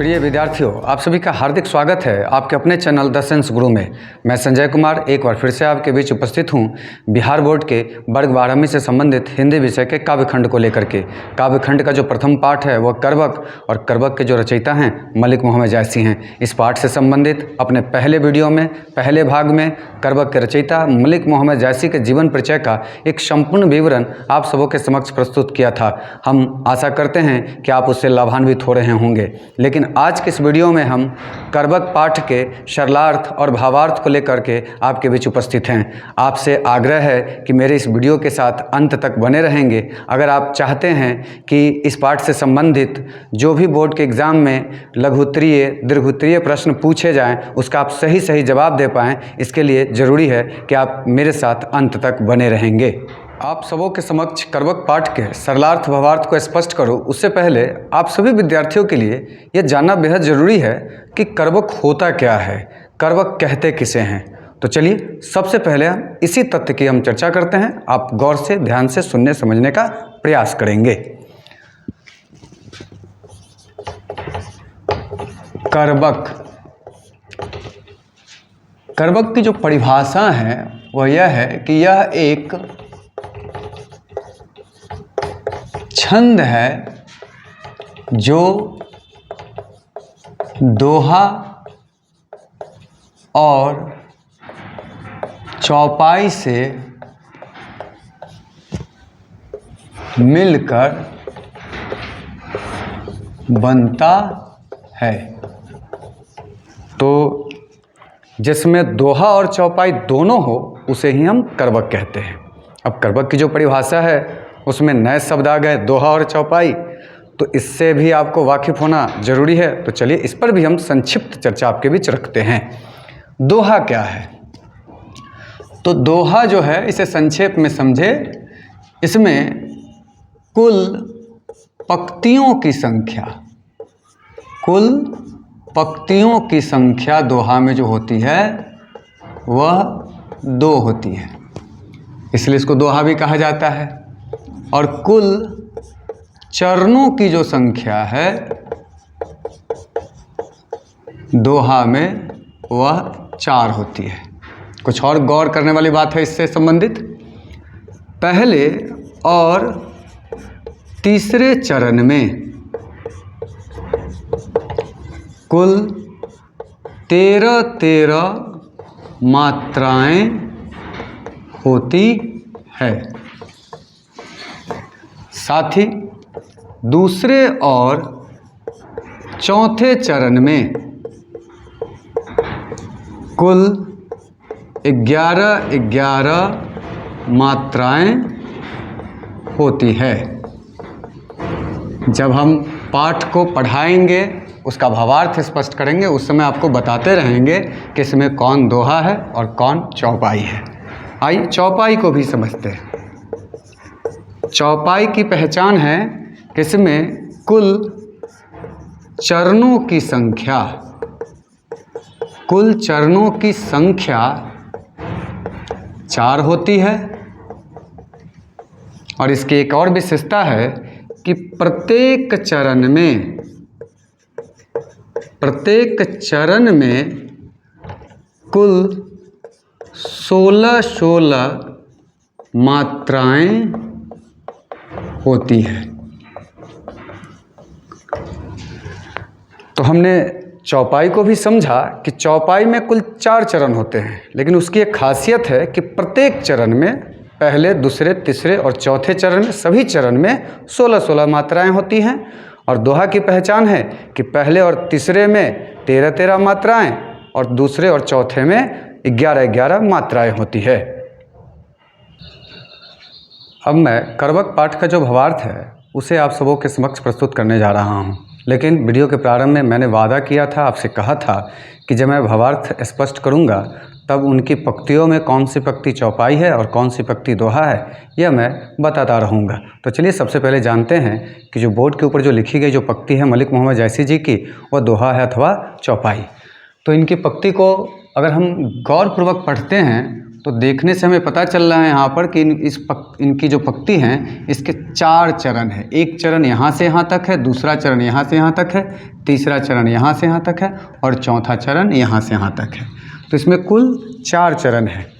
प्रिय विद्यार्थियों, आप सभी का हार्दिक स्वागत है आपके अपने चैनल द सेंस गुरु में। मैं संजय कुमार एक बार फिर से आपके बीच उपस्थित हूं बिहार बोर्ड के वर्ग 12वीं से संबंधित हिंदी विषय के काव्यखंड को लेकर के। काव्यखंड का जो प्रथम पाठ है वह करवक, और करवक के जो रचयिता हैं मलिक मोहम्मद जायसी हैं। इस पाठ से संबंधित अपने पहले वीडियो में पहले भाग में करवक के रचयिता मलिक मोहम्मद जायसी के जीवन परिचय का एक संपूर्ण विवरण आप सबों के समक्ष प्रस्तुत किया था। हम आशा करते हैं कि आप उससे लाभान्वित हो रहे होंगे। लेकिन आज के इस वीडियो में हम करवक पाठ के सरलार्थ और भावार्थ को लेकर के आपके बीच उपस्थित हैं। आपसे आग्रह है कि मेरे इस वीडियो के साथ अंत तक बने रहेंगे। अगर आप चाहते हैं कि इस पाठ से संबंधित जो भी बोर्ड के एग्ज़ाम में लघुत्तरीय दीर्घोत्तरीय प्रश्न पूछे जाएं उसका आप सही जवाब दे पाएँ, इसके लिए ज़रूरी है कि आप मेरे साथ अंत तक बने रहेंगे। आप सबों के समक्ष करवक पाठ के सरलार्थ भावार्थ को स्पष्ट करूं उससे पहले आप सभी विद्यार्थियों के लिए यह जानना बेहद ज़रूरी है कि करवक होता क्या है, करवक कहते किसे हैं। तो चलिए सबसे पहले हम इसी तथ्य की हम चर्चा करते हैं। आप गौर से ध्यान से सुनने समझने का प्रयास करेंगे। करवक, करवक की जो परिभाषा है वह यह है कि यह एक छंद है जो दोहा और चौपाई से मिलकर बनता है। तो जिसमें दोहा और चौपाई दोनों हो उसे ही हम करवक कहते हैं। अब करवक की जो परिभाषा है उसमें नए शब्द आ गए, दोहा और चौपाई, तो इससे भी आपको वाकिफ होना जरूरी है। तो चलिए इस पर भी हम संक्षिप्त चर्चा आपके बीच रखते हैं। दोहा क्या है? तो दोहा जो है इसे संक्षेप में समझे, इसमें कुल पंक्तियों की संख्या, कुल पंक्तियों की संख्या दोहा में जो होती है वह 2 होती है, इसलिए इसको दोहा भी कहा जाता है। और कुल चरणों की जो संख्या है दोहा में वह 4 होती है। कुछ और गौर करने वाली बात है इससे संबंधित। पहले और तीसरे चरण में कुल 13 मात्राएं होती है। साथ ही दूसरे और चौथे चरण में कुल 11 मात्राएं होती है। जब हम पाठ को पढ़ाएंगे उसका भावार्थ स्पष्ट करेंगे, उस समय आपको बताते रहेंगे कि इसमें कौन दोहा है और कौन चौपाई है। आइए चौपाई को भी समझते हैं। चौपाई की पहचान है कि इसमें कुल चरणों की संख्या, कुल चरणों की संख्या 4 होती है। और इसकी एक और विशेषता है कि प्रत्येक चरण में कुल 16 मात्राएं होती है। तो हमने चौपाई को भी समझा कि चौपाई में कुल 4 चरण होते हैं, लेकिन उसकी एक खासियत है कि प्रत्येक चरण में पहले, दूसरे, तीसरे और चौथे चरण में, सभी चरण में 16 मात्राएं होती हैं। और दोहा की पहचान है कि पहले और तीसरे में 13 मात्राएं और दूसरे और चौथे में 11 मात्राएं होती है। अब मैं करवक पाठ का जो भावार्थ है उसे आप सबों के समक्ष प्रस्तुत करने जा रहा हूँ। लेकिन वीडियो के प्रारंभ में मैंने वादा किया था, आपसे कहा था कि जब मैं भावार्थ स्पष्ट करूँगा तब उनकी पंक्तियों में कौन सी पंक्ति चौपाई है और कौन सी पंक्ति दोहा है यह मैं बताता रहूँगा। तो चलिए सबसे पहले जानते हैं कि जो बोर्ड के ऊपर जो लिखी गई जो पंक्ति है मलिक मोहम्मद जायसी जी की, वह दोहा है अथवा चौपाई। तो इनकी पंक्ति को अगर हम गौरपूर्वक पढ़ते हैं तो देखने से हमें पता चल रहा है यहाँ पर कि इनकी जो पंक्ति हैं इसके 4 चरण हैं। एक चरण यहाँ से यहाँ तक है, दूसरा चरण यहाँ से यहाँ तक है, तीसरा चरण यहाँ से यहाँ तक है और चौथा चरण यहाँ से यहाँ तक है। तो इसमें कुल 4 चरण हैं।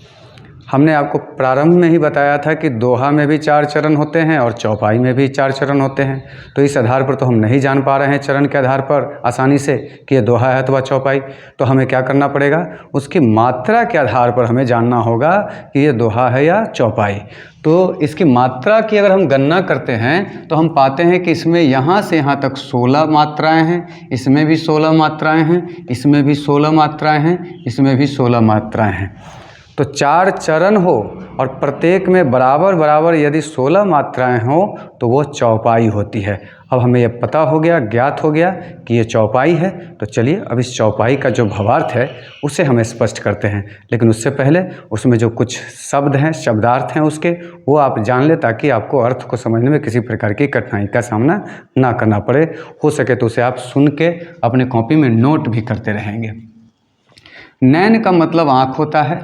हमने आपको प्रारंभ में ही बताया था कि दोहा में भी 4 चरण होते हैं और चौपाई में भी 4 चरण होते हैं। तो इस आधार पर तो हम नहीं जान पा रहे हैं चरण के आधार पर आसानी से कि ये दोहा है अथवा चौपाई। तो हमें क्या करना पड़ेगा, उसकी मात्रा के आधार पर हमें जानना होगा कि ये दोहा है या चौपाई। तो इसकी मात्रा की अगर हम गणना करते हैं तो हम पाते हैं कि इसमें यहाँ से यहाँ तक 16 मात्राएँ हैं, इसमें भी 16 मात्राएँ हैं, इसमें भी 16 मात्राएँ हैं, इसमें भी 16 मात्राएँ हैं। तो 4 चरण हो और प्रत्येक में बराबर बराबर यदि 16 मात्राएं हों तो वो चौपाई होती है। अब हमें यह पता हो गया, ज्ञात हो गया कि ये चौपाई है। तो चलिए अब इस चौपाई का जो भावार्थ है उसे हम स्पष्ट करते हैं, लेकिन उससे पहले उसमें जो कुछ शब्द हैं, शब्दार्थ हैं उसके, वो आप जान लें ताकि आपको अर्थ को समझने में किसी प्रकार की कठिनाई का सामना ना करना पड़े। हो सके तो उसे आप सुन के अपने कॉपी में नोट भी करते रहेंगे। नैन का मतलब आँख होता है,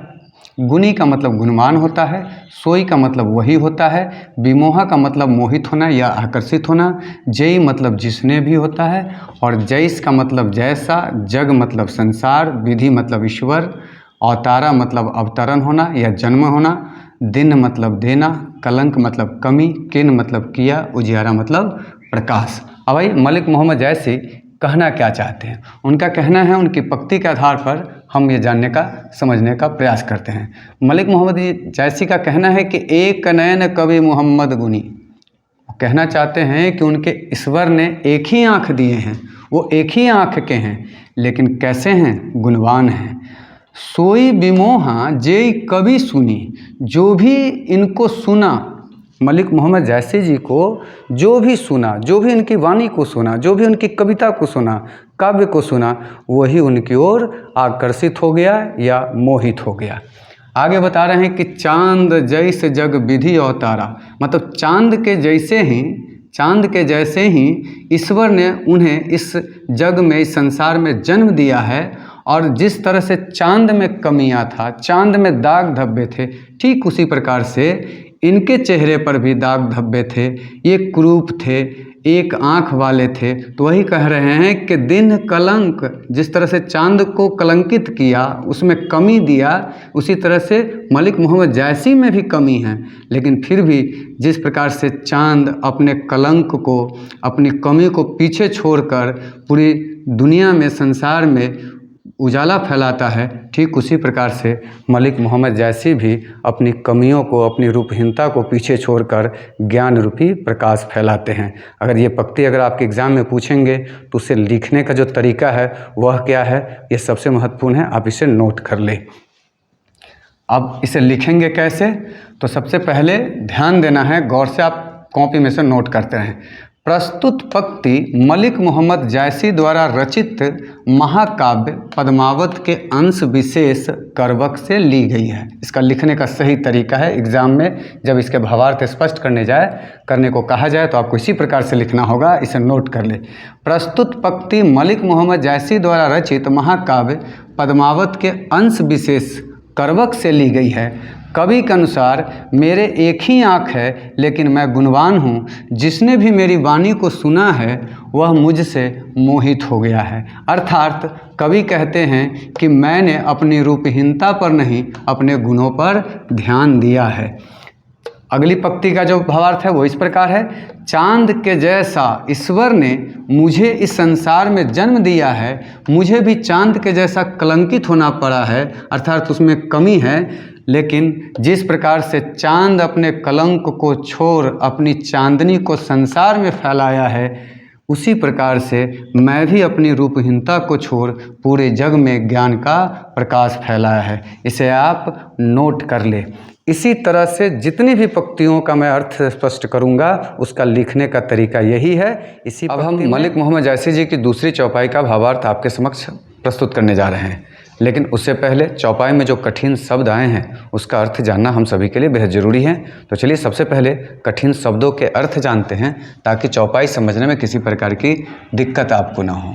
गुणी का मतलब गुणवान होता है, सोई का मतलब वही होता है, विमोहा का मतलब मोहित होना या आकर्षित होना, जय मतलब जिसने भी होता है, और जैस का मतलब जैसा, जग मतलब संसार, विधि मतलब ईश्वर, अवतारा मतलब अवतरण होना या जन्म होना, दिन मतलब देना, कलंक मतलब कमी, किन मतलब किया, उजियारा मतलब प्रकाश। अब भाई मलिक मोहम्मद जैसी कहना क्या चाहते हैं, उनका कहना है, उनकी पंक्ति के आधार पर हम ये जानने का समझने का प्रयास करते हैं। मलिक मोहम्मद जैसी का कहना है कि एक नयन कवि मोहम्मद गुनी, कहना चाहते हैं कि उनके ईश्वर ने एक ही आँख दिए हैं, वो एक ही आँख के हैं, लेकिन कैसे हैं, गुणवान हैं। सोई विमोहा जे कवि सुनी, जो भी इनको सुना, मलिक मोहम्मद जैसी जी को जो भी सुना, जो भी इनकी वाणी को सुना, जो भी उनकी कविता को सुना, काव्य को सुना, वही उनकी ओर आकर्षित हो गया या मोहित हो गया। आगे बता रहे हैं कि चांद जैसे जग विधि अवतारा, मतलब चांद के जैसे ही ईश्वर ने उन्हें इस जग में, इस संसार में जन्म दिया है। और जिस तरह से चांद में कमियां था, चांद में दाग धब्बे थे, ठीक उसी प्रकार से इनके चेहरे पर भी दाग धब्बे थे, ये कुरूप थे, एक आँख वाले थे। तो वही कह रहे हैं कि दिन कलंक, जिस तरह से चांद को कलंकित किया, उसमें कमी दिया, उसी तरह से मलिक मोहम्मद जैसी में भी कमी है। लेकिन फिर भी जिस प्रकार से चांद अपने कलंक को, अपनी कमी को पीछे छोड़कर पूरी दुनिया में, संसार में उजाला फैलाता है, ठीक उसी प्रकार से मलिक मोहम्मद जैसी भी अपनी कमियों को, अपनी रूपहीनता को पीछे छोड़कर ज्ञान रूपी प्रकाश फैलाते हैं। अगर ये पंक्ति अगर आपके एग्ज़ाम में पूछेंगे तो उसे लिखने का जो तरीका है वह क्या है, ये सबसे महत्वपूर्ण है, आप इसे नोट कर लें। अब इसे लिखेंगे कैसे, तो सबसे पहले ध्यान देना है, गौर से आप कॉपी में से नोट करते रहें। प्रस्तुत पंक्ति मलिक मोहम्मद जैसी द्वारा रचित महाकाव्य पद्मावत के अंश विशेष करवक से ली गई है। इसका लिखने का सही तरीका है, एग्जाम में जब इसके भावार्थ स्पष्ट करने को कहा जाए तो आपको इसी प्रकार से लिखना होगा, इसे नोट कर ले। प्रस्तुत पंक्ति मलिक मोहम्मद जैसी द्वारा रचित महाकाव्य पद्मावत के अंश विशेष करवक से ली गई है। कवि के अनुसार मेरे एक ही आँख है, लेकिन मैं गुणवान हूँ। जिसने भी मेरी वाणी को सुना है वह मुझसे मोहित हो गया है। अर्थात कवि कहते हैं कि मैंने अपनी रूपहीनता पर नहीं, अपने गुणों पर ध्यान दिया है। अगली पंक्ति का जो भावार्थ है वो इस प्रकार है। चांद के जैसा ईश्वर ने मुझे इस संसार में जन्म दिया है, मुझे भी चांद के जैसा कलंकित होना पड़ा है, अर्थात उसमें कमी है। लेकिन जिस प्रकार से चांद अपने कलंक को छोड़ अपनी चांदनी को संसार में फैलाया है, उसी प्रकार से मैं भी अपनी रूपहीनता को छोड़ पूरे जग में ज्ञान का प्रकाश फैलाया है। इसे आप नोट कर ले। इसी तरह से जितनी भी पंक्तियों का मैं अर्थ स्पष्ट करूंगा, उसका लिखने का तरीका यही है। अब हम मलिक मोहम्मद जैसी जी की दूसरी चौपाई का भावार्थ आपके समक्ष प्रस्तुत करने जा रहे हैं। लेकिन उससे पहले चौपाई में जो कठिन शब्द आए हैं उसका अर्थ जानना हम सभी के लिए बेहद ज़रूरी है। तो चलिए सबसे पहले कठिन शब्दों के अर्थ जानते हैं ताकि चौपाई समझने में किसी प्रकार की दिक्कत आपको ना हो।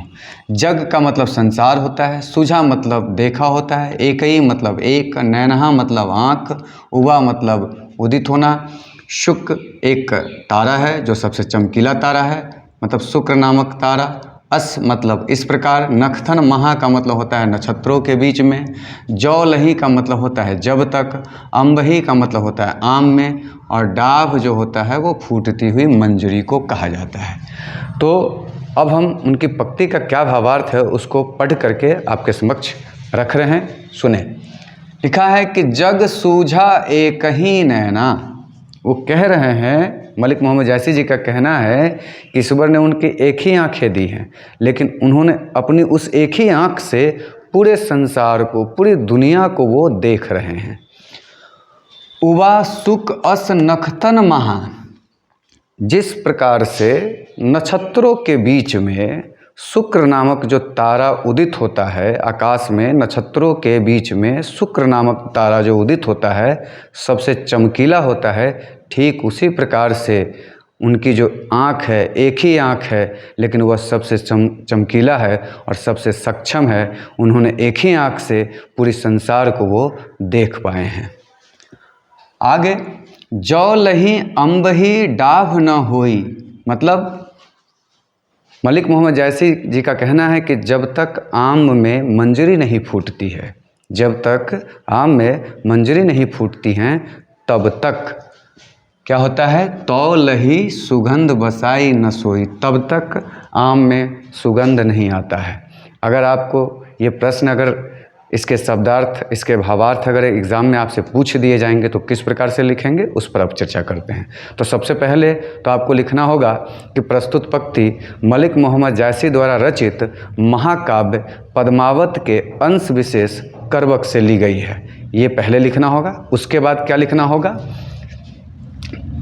जग का मतलब संसार होता है, सुझा मतलब देखा होता है, एकई मतलब एक, नैनहा मतलब आँख, उवा मतलब उदित होना, शुक्र एक तारा है जो सबसे चमकीला तारा है, मतलब शुक्र नामक तारा। अस मतलब इस प्रकार, नखथन महा का मतलब होता है नक्षत्रों के बीच में, जौलही का मतलब होता है जब तक, अम्बही का मतलब होता है आम में, और डाभ जो होता है वो फूटती हुई मंजरी को कहा जाता है। तो अब हम उनकी पंक्ति का क्या भावार्थ है उसको पढ़ करके आपके समक्ष रख रहे हैं, सुने। लिखा है कि जग सूझा एक ही नैना। वो कह रहे हैं, मलिक मोहम्मद जैसी जी का कहना है कि ईश्वर ने उनकी एक ही आंखें दी हैं, लेकिन उन्होंने अपनी उस एक ही आंख से पूरे संसार को, पूरी दुनिया को वो देख रहे हैं। उवा सुक अस नखतन महा, जिस प्रकार से नक्षत्रों के बीच में शुक्र नामक जो तारा उदित होता है, आकाश में नक्षत्रों के बीच में शुक्र नामक तारा जो उदित होता है सबसे चमकीला होता है, ठीक उसी प्रकार से उनकी जो आँख है, एक ही आँख है, लेकिन वह सबसे चमकीला है और सबसे सक्षम है। उन्होंने एक ही आँख से पूरी संसार को वो देख पाए हैं। आगे, जौ लही अम्बही डाभ न होई, मतलब मलिक मोहम्मद जैसी जी का कहना है कि जब तक आम में मंजरी नहीं फूटती है, जब तक आम में मंजरी नहीं फूटती हैं तब तक क्या होता है, तौ लही सुगंध बसाई न सोई, तब तक आम में सुगंध नहीं आता है। अगर आपको ये प्रश्न, अगर इसके शब्दार्थ, इसके भावार्थ अगर एग्ज़ाम में आपसे पूछ दिए जाएंगे तो किस प्रकार से लिखेंगे, उस पर अब चर्चा करते हैं। तो सबसे पहले तो आपको लिखना होगा कि प्रस्तुत पंक्ति मलिक मोहम्मद जैसी द्वारा रचित महाकाव्य पद्मावत के अंश विशेष करवक से ली गई है, ये पहले लिखना होगा। उसके बाद क्या लिखना होगा,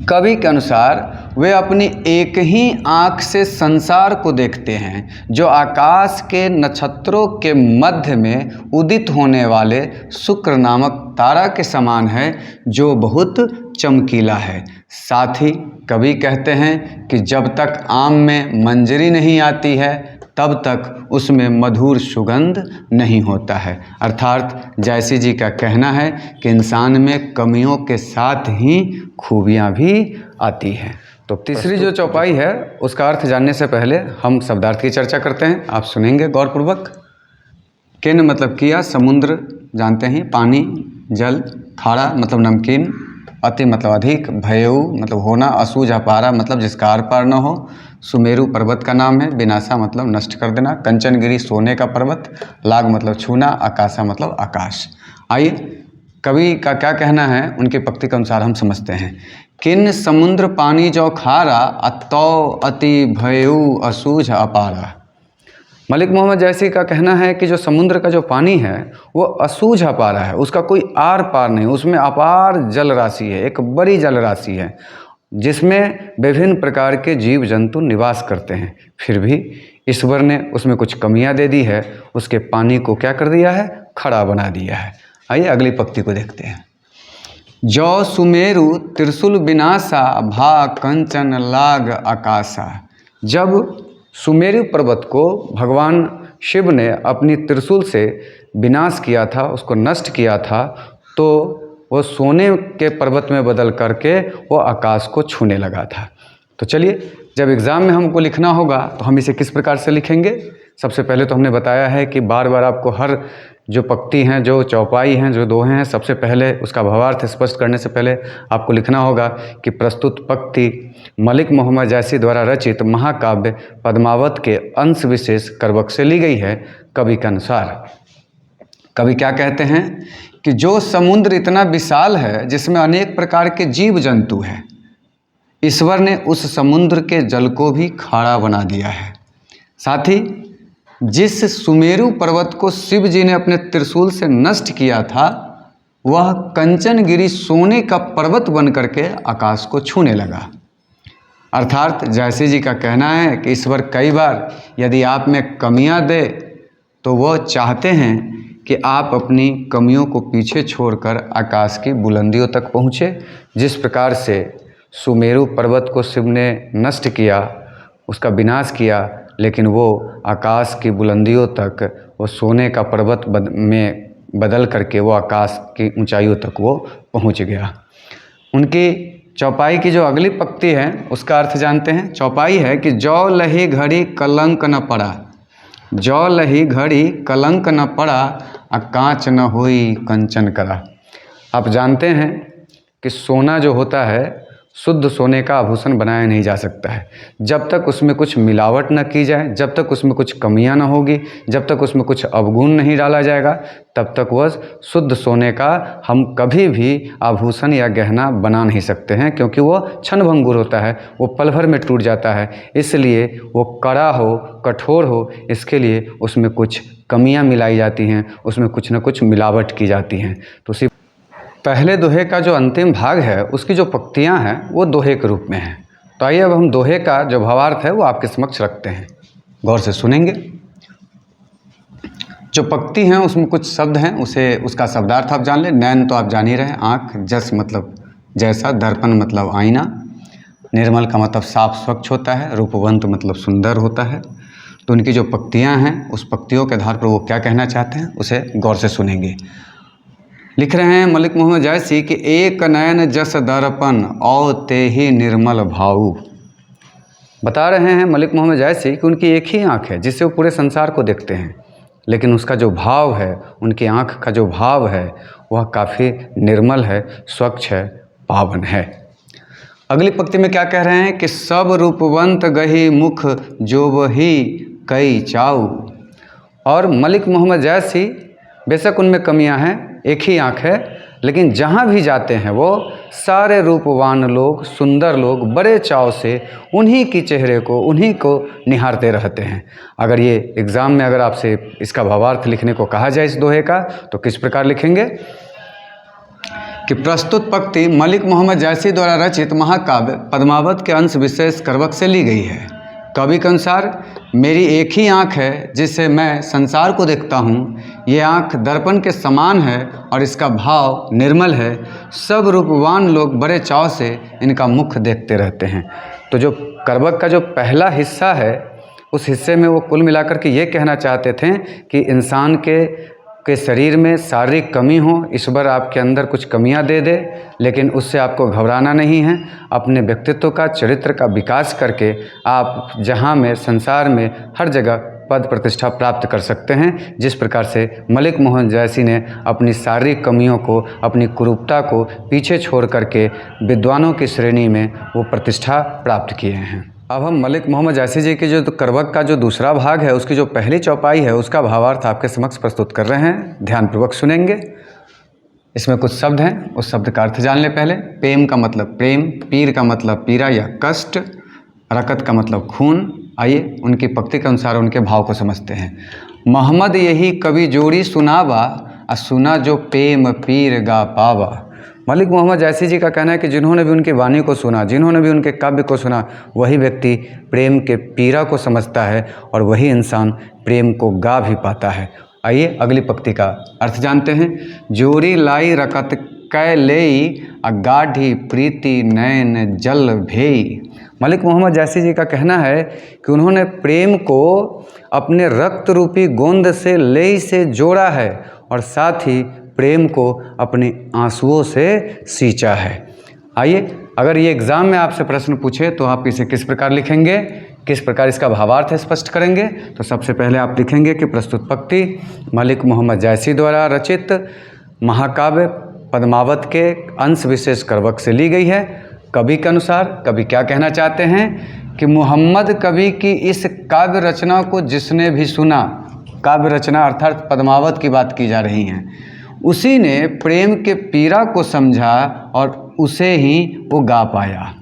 कवि के अनुसार वे अपनी एक ही आँख से संसार को देखते हैं जो आकाश के नक्षत्रों के मध्य में उदित होने वाले शुक्र नामक तारा के समान है जो बहुत चमकीला है। साथ ही कवि कहते हैं कि जब तक आम में मंजरी नहीं आती है तब तक उसमें मधुर सुगंध नहीं होता है। अर्थात जैसी जी का कहना है कि इंसान में कमियों के साथ ही खूबियाँ भी आती हैं। तो तीसरी जो चौपाई है उसका अर्थ जानने से पहले हम शब्दार्थ की चर्चा करते हैं, आप सुनेंगे गौरपूर्वक। किन मतलब किया, समुद्र जानते हैं, पानी, जल, खारा मतलब नमकीन, अति मतलब अधिक, भयऊ मतलब होना, असूझ अपारा मतलब जिसका आर पार न हो, सुमेरु पर्वत का नाम है, विनाशा मतलब नष्ट कर देना, कंचनगिरी सोने का पर्वत, लाग मतलब छूना, आकाशा मतलब आकाश। आइए कवि का क्या कहना है उनकी पंक्ति के अनुसार हम समझते हैं। किन समुद्र पानी जो खारा, अतौ अति भयऊ असूझ अपारा। मलिक मोहम्मद जैसी का कहना है कि जो समुद्र का जो पानी है वो असूझ अपारा है, उसका कोई आर पार नहीं, उसमें अपार जल राशि है, एक बड़ी जल राशि है जिसमें विभिन्न प्रकार के जीव जंतु निवास करते हैं। फिर भी ईश्वर ने उसमें कुछ कमियां दे दी है, उसके पानी को क्या कर दिया है, खड़ा बना दिया है। आइए अगली पंक्ति को देखते हैं। जौ सुमेरु त्रिशूल विनाशा, भा कंचन लाग आकाशा। जब सुमेरु पर्वत को भगवान शिव ने अपनी त्रिशूल से विनाश किया था, उसको नष्ट किया था, तो वो सोने के पर्वत में बदल करके वो आकाश को छूने लगा था। तो चलिए, जब एग्ज़ाम में हमको लिखना होगा तो हम इसे किस प्रकार से लिखेंगे। सबसे पहले तो हमने बताया है कि बार बार आपको हर जो पंक्ति हैं, जो चौपाई हैं, जो दोहे हैं, सबसे पहले उसका भावार्थ स्पष्ट करने से पहले आपको लिखना होगा कि प्रस्तुत पंक्ति मलिक मोहम्मद जैसी द्वारा रचित महाकाव्य पद्मावत के अंश विशेष करवक से ली गई है। कवि के अनुसार कवि क्या कहते हैं कि जो समुद्र इतना विशाल है जिसमें अनेक प्रकार के जीव जंतु हैं, ईश्वर ने उस समुद्र के जल को भी खारा बना दिया है। साथ ही जिस सुमेरु पर्वत को शिव जी ने अपने त्रिशूल से नष्ट किया था, वह कंचनगिरी सोने का पर्वत बन करके आकाश को छूने लगा। अर्थात जैसी जी का कहना है कि ईश्वर कई बार यदि आप में कमियां दे तो वह चाहते हैं कि आप अपनी कमियों को पीछे छोड़कर आकाश की बुलंदियों तक पहुँचे। जिस प्रकार से सुमेरु पर्वत को शिव ने नष्ट किया, उसका विनाश किया, लेकिन वो आकाश की बुलंदियों तक, वो सोने का पर्वत में बदल करके वो आकाश की ऊंचाइयों तक वो पहुंच गया। उनकी चौपाई की जो अगली पंक्ति है उसका अर्थ जानते हैं। चौपाई है कि जौ लही घड़ी कलंक न पड़ा, जौ लही घड़ी कलंक न पड़ा, आ कांच न होई कंचन करा। आप जानते हैं कि सोना जो होता है, शुद्ध सोने का आभूषण बनाया नहीं जा सकता है जब तक उसमें कुछ मिलावट न की जाए, जब तक उसमें कुछ कमियां न होगी, जब तक उसमें कुछ अवगुण नहीं डाला जाएगा, तब तक वह शुद्ध सोने का हम कभी भी आभूषण या गहना बना नहीं सकते हैं, क्योंकि वो क्षणभंगुर होता है, वो पल भर में टूट जाता है। इसलिए वो कड़ा हो, कठोर हो, इसके लिए उसमें कुछ कमियाँ मिलाई जाती हैं, उसमें कुछ न कुछ मिलावट की जाती हैं। तो उसी पहले दोहे का जो अंतिम भाग है उसकी जो पंक्तियाँ हैं वो दोहे के रूप में हैं। तो आइए अब हम दोहे का जो भावार्थ है वो आपके समक्ष रखते हैं, गौर से सुनेंगे। जो पंक्ति हैं उसमें कुछ शब्द हैं, उसका शब्दार्थ आप जान लें। नैन तो आप जान ही रहे हैं, आँख, जस मतलब जैसा, दर्पण मतलब आईना, निर्मल का मतलब साफ स्वच्छ होता है, रूपवंत मतलब सुंदर होता है। तो उनकी जो पंक्तियाँ हैं उस पंक्तियों के आधार पर वो क्या कहना चाहते हैं उसे गौर से सुनेंगे। लिख रहे हैं मलिक मोहम्मद जायसी कि एक नयन जस दर्पण औ ते ही निर्मल भाऊ। बता रहे हैं मलिक मोहम्मद जायसी कि उनकी एक ही आँख है जिससे वो पूरे संसार को देखते हैं, लेकिन उसका जो भाव है, उनकी आँख का जो भाव है वह काफ़ी निर्मल है, स्वच्छ है, पावन है। अगली पंक्ति में क्या कह रहे हैं कि सब रूपवंत गही मुख जो वही कई चाऊ। और मलिक मोहम्मद जायसी, बेशक उनमें कमियां हैं, एक ही आँख है, लेकिन जहाँ भी जाते हैं वो सारे रूपवान लोग, सुंदर लोग बड़े चाव से उन्हीं की चेहरे को, उन्हीं को निहारते रहते हैं। अगर ये एग्ज़ाम में अगर आपसे इसका भावार्थ लिखने को कहा जाए इस दोहे का, तो किस प्रकार लिखेंगे कि प्रस्तुत पंक्ति मलिक मोहम्मद जायसी द्वारा रचित महाकाव्य पद्मावत के अंश विशेष करवक से ली गई है। कवि के अनुसार मेरी एक ही आँख है जिससे मैं संसार को देखता हूँ, ये आँख दर्पण के समान है और इसका भाव निर्मल है। सब रूपवान लोग बड़े चाव से इनका मुख देखते रहते हैं। तो जो करवक का जो पहला हिस्सा है उस हिस्से में वो कुल मिलाकर के ये कहना चाहते थे कि इंसान के शरीर में शारीरिक कमी हो, ईश्वर आपके अंदर कुछ कमियां दे दे, लेकिन उससे आपको घबराना नहीं है। अपने व्यक्तित्व का, चरित्र का विकास करके आप जहां में, संसार में हर जगह पद प्रतिष्ठा प्राप्त कर सकते हैं। जिस प्रकार से मलिक मोहम्मद जायसी ने अपनी शारीरिक कमियों को, अपनी कुरूपता को पीछे छोड़ करके विद्वानों की श्रेणी में वो प्रतिष्ठा प्राप्त किए हैं। अब हम मलिक मोहम्मद जायसी जी के जो करवक का जो दूसरा भाग है उसकी जो पहली चौपाई है उसका भावार्थ आपके समक्ष प्रस्तुत कर रहे हैं, ध्यानपूर्वक सुनेंगे। इसमें कुछ शब्द हैं, उस शब्द का अर्थ जान ले पहले। प्रेम का मतलब प्रेम, पीर का मतलब पीड़ा या कष्ट, रकत का मतलब खून। आइए उनकी पंक्ति के अनुसार उनके भाव को समझते हैं। मोहम्मद यही कवि जोड़ी सुनावा, आ सुना जो प्रेम पीर गा पावा। मलिक मोहम्मद जायसी जी का कहना है कि जिन्होंने भी उनकी वाणी को सुना, जिन्होंने भी उनके काव्य को सुना, वही व्यक्ति प्रेम के पीड़ा को समझता है और वही इंसान प्रेम को गा भी पाता है। आइए अगली पंक्ति का अर्थ जानते हैं। जोरी लाई रकत कै लेई, आ गाढ़ी प्रीति नैन जल भेई। मलिक मोहम्मद जायसी जी का कहना है कि उन्होंने प्रेम को अपने रक्त रूपी गोंद से लेई से जोड़ा है और साथ ही प्रेम को अपने आंसुओं से सींचा है। आइए अगर ये एग्ज़ाम में आपसे प्रश्न पूछे तो आप इसे किस प्रकार लिखेंगे, किस प्रकार इसका भावार्थ स्पष्ट करेंगे। तो सबसे पहले आप लिखेंगे कि प्रस्तुत पंक्ति मलिक मोहम्मद जायसी द्वारा रचित महाकाव्य पद्मावत के अंश विशेष करवक से ली गई है। कवि के अनुसार कवि क्या कहना चाहते हैं कि मोहम्मद कवि की इस काव्य रचना को जिसने भी सुना, काव्य रचना अर्थात पद्मावत की बात की जा रही है, उसी ने प्रेम के पीड़ा को समझा और उसे ही वो गा पाया।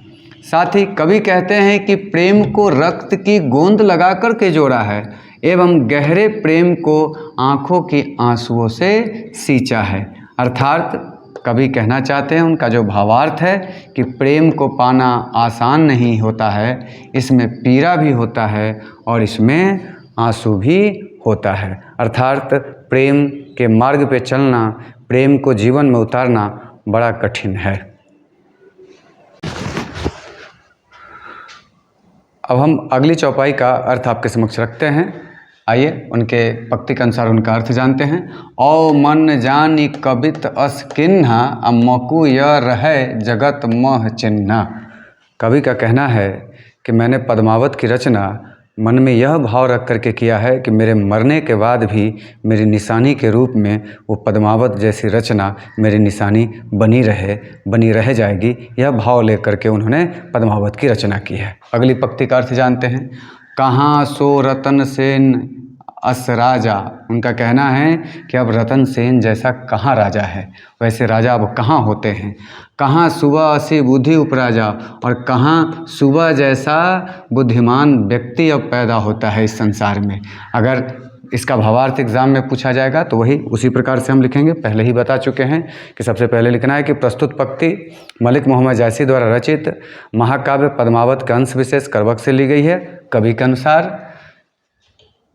साथ ही कवि कहते हैं कि प्रेम को रक्त की गोंद लगा कर के जोड़ा है एवं गहरे प्रेम को आँखों की आंसुओं से सींचा है। अर्थात कवि कहना चाहते हैं, उनका जो भावार्थ है कि प्रेम को पाना आसान नहीं होता है, इसमें पीड़ा भी होता है और इसमें आंसू भी होता है। अर्थात प्रेम के मार्ग पे चलना, प्रेम को जीवन में उतारना बड़ा कठिन है। अब हम अगली चौपाई का अर्थ आपके समक्ष रखते हैं। आइए उनके पंक्ति के अनुसार उनका अर्थ जानते हैं। औ मन जानी कबित अस किन्हा, मकु य रहे जगत मह चिन्हा। कवि का कहना है कि मैंने पद्मावत की रचना मन में यह भाव रख करके किया है कि मेरे मरने के बाद भी मेरी निशानी के रूप में वो पद्मावत जैसी रचना मेरी निशानी बनी रह जाएगी। यह भाव लेकर के उन्होंने पद्मावत की रचना की है। अगली पंक्ति का अर्थ जानते हैं। कहाँ सो रतन सेन अस राजा। उनका कहना है कि अब रतन सेन जैसा कहाँ राजा है, वैसे राजा अब कहाँ होते हैं। कहाँ सुबह असी बुद्धि उपराजा, और कहाँ सुबह जैसा बुद्धिमान व्यक्ति अब पैदा होता है इस संसार में। अगर इसका भावार्थ एग्जाम में पूछा जाएगा तो वही उसी प्रकार से हम लिखेंगे। पहले ही बता चुके हैं कि सबसे पहले लिखना है कि प्रस्तुत पंक्ति मलिक मोहम्मद जैसी द्वारा रचित महाकाव्य पद्मावत का अंश विशेष करवक से ली गई है। कवि के अनुसार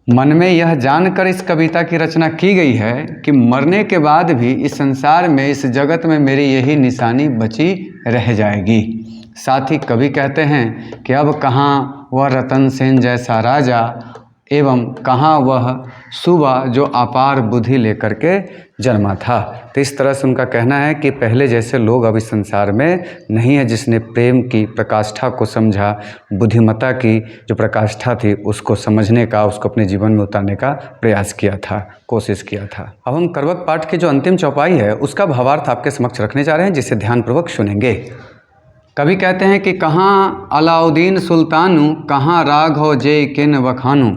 मन में यह जानकर इस कविता की रचना की गई है कि मरने के बाद भी इस संसार में, इस जगत में मेरी यही निशानी बची रह जाएगी। साथ ही कवि कहते हैं कि अब कहाँ वह रतन सेन जैसा राजा, एवं कहाँ वह सुबह जो अपार बुद्धि लेकर के जन्मा था। तो इस तरह से उनका कहना है कि पहले जैसे लोग अब इस संसार में नहीं है। जिसने प्रेम की प्रकाष्ठा को समझा, बुद्धिमत्ता की जो प्रकाष्ठा थी उसको समझने का, उसको अपने जीवन में उतारने का प्रयास किया था, कोशिश किया था। अब हम करवक पाठ की जो अंतिम चौपाई है उसका भावार्थ आपके समक्ष रखने जा रहे हैं, जिसे ध्यानपूर्वक सुनेंगे। कवि कहते हैं कि कहाँ अलाउद्दीन सुल्तानु, कहाँ राघव जय किन वखानु।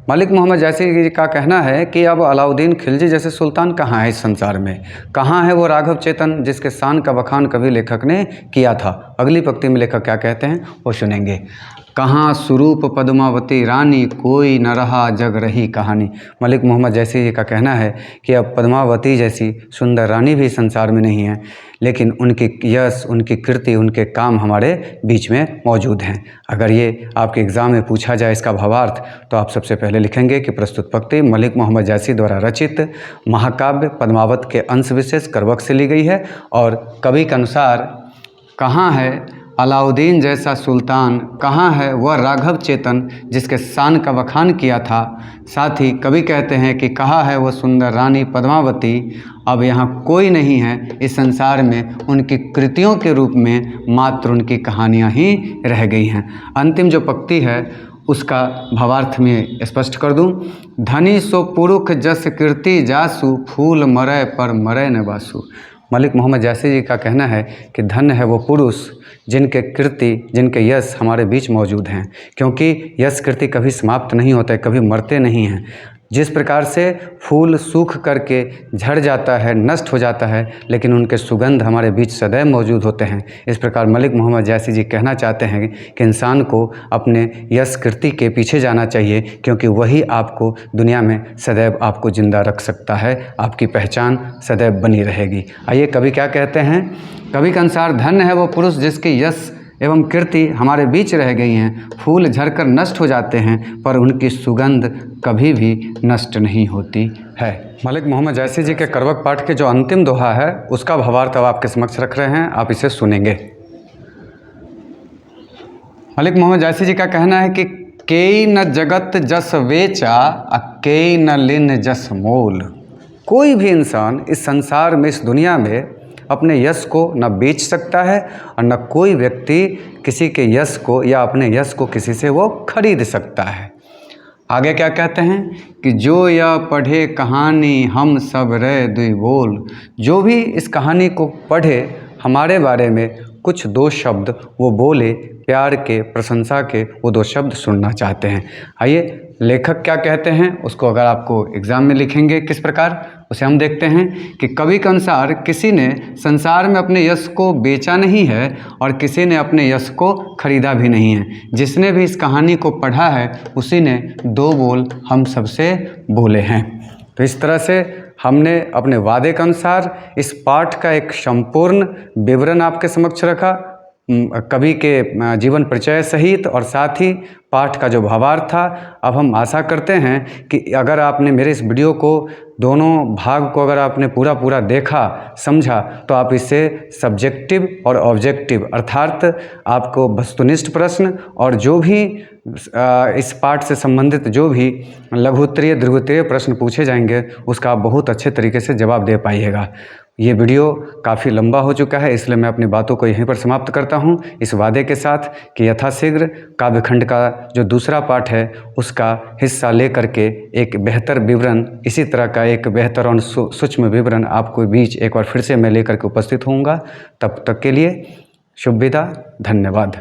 मलिक मोहम्मद जैसी जी का कहना है कि अब अलाउद्दीन खिलजी जैसे सुल्तान कहाँ है इस संसार में। कहाँ है वो राघव चेतन जिसके शान का बखान कभी लेखक ने किया था। अगली पंक्ति में लेखक क्या कहते हैं वो सुनेंगे। कहाँ स्वरूप पद्मावती रानी, कोई न रहा जग रही कहानी। मलिक मोहम्मद जैसी जी का कहना है कि अब पद्मावती जैसी सुंदर रानी भी संसार में नहीं है, लेकिन उनकी यश, उनकी कृति, उनके काम हमारे बीच में मौजूद हैं। अगर ये आपके एग्ज़ाम में पूछा जाए इसका भावार्थ तो आप सबसे पहले लिखेंगे कि प्रस्तुत पंक्ति मलिक मोहम्मद जैसी द्वारा रचित महाकाव्य पद्मावत के अंश विशेष करवक से ली गई है। और कवि के अनुसार कहाँ है अलाउद्दीन जैसा सुल्तान, कहाँ है वह राघव चेतन जिसके शान का बखान किया था। साथ ही कवि कहते हैं कि कहाँ है वह सुंदर रानी पद्मावती, अब यहाँ कोई नहीं है इस संसार में। उनकी कृतियों के रूप में मात्र उनकी कहानियाँ ही रह गई हैं। अंतिम जो पंक्ति है उसका भावार्थ में स्पष्ट कर दूं। धनी सो पुरुष जस कीर्ति जासु, फूल मरय पर मरय न बासु। मलिक मोहम्मद जैसी जी का कहना है कि धन्य है वो पुरुष जिनके कीर्ति, जिनके यश हमारे बीच मौजूद हैं, क्योंकि यश कीर्ति कभी समाप्त नहीं होते, कभी मरते नहीं हैं। जिस प्रकार से फूल सूख करके झड़ जाता है, नष्ट हो जाता है, लेकिन उनके सुगंध हमारे बीच सदैव मौजूद होते हैं, इस प्रकार मलिक मोहम्मद जैसी जी कहना चाहते हैं कि इंसान को अपने यश कीर्ति के पीछे जाना चाहिए, क्योंकि वही आपको दुनिया में सदैव आपको जिंदा रख सकता है, आपकी पहचान सदैव बनी रहेगी। आइए कवि क्या कहते हैं। कवि के अनुसार धन्य है वो पुरुष जिसके यश एवं कीर्ति हमारे बीच रह गई हैं। फूल झड़कर नष्ट हो जाते हैं पर उनकी सुगंध कभी भी नष्ट नहीं होती है। मलिक मोहम्मद जैसी जी के करवक पाठ के जो अंतिम दोहा है उसका भावार्थ अब आपके समक्ष रख रहे हैं, आप इसे सुनेंगे। मलिक मोहम्मद जैसी जी का कहना है कि केई न जगत जस वेचा, केई न लिन जस मोल। कोई भी इंसान इस संसार में, इस दुनिया में अपने यश को न बेच सकता है और न कोई व्यक्ति किसी के यश को या अपने यश को किसी से वो खरीद सकता है। आगे क्या कहते हैं कि जो यह पढ़े कहानी हम सब रे दुई बोल। जो भी इस कहानी को पढ़े, हमारे बारे में कुछ दो शब्द वो बोले, प्यार के, प्रशंसा के वो दो शब्द सुनना चाहते हैं। आइए लेखक क्या कहते हैं उसको अगर आपको एग्ज़ाम में लिखेंगे किस प्रकार, उसे हम देखते हैं कि कवि के अनुसार किसी ने संसार में अपने यश को बेचा नहीं है और किसी ने अपने यश को खरीदा भी नहीं है। जिसने भी इस कहानी को पढ़ा है उसी ने दो बोल हम सबसे बोले हैं। तो इस तरह से हमने अपने वादे के अनुसार इस पाठ का एक संपूर्ण विवरण आपके समक्ष रखा। कवि के जीवन परिचय सहित और साथ ही पाठ का जो भावार्थ था। अब हम आशा करते हैं कि अगर आपने मेरे इस वीडियो को दोनों भाग को अगर आपने पूरा देखा समझा तो आप इससे सब्जेक्टिव और ऑब्जेक्टिव अर्थात आपको वस्तुनिष्ठ प्रश्न और जो भी इस पाठ से संबंधित जो भी लघुत्तरीय दीर्घोत्तरीय प्रश्न पूछे जाएंगे उसका आप बहुत अच्छे तरीके से जवाब दे पाइएगा। ये वीडियो काफ़ी लंबा हो चुका है, इसलिए मैं अपनी बातों को यहीं पर समाप्त करता हूँ, इस वादे के साथ कि यथाशीघ्र काव्यखंड का जो दूसरा पाठ है उसका हिस्सा ले करके एक बेहतर विवरण, इसी तरह का एक बेहतर और सूक्ष्म विवरण आपको बीच एक बार फिर से मैं लेकर के उपस्थित होऊंगा। तब तक के लिए शुभ विदा, धन्यवाद।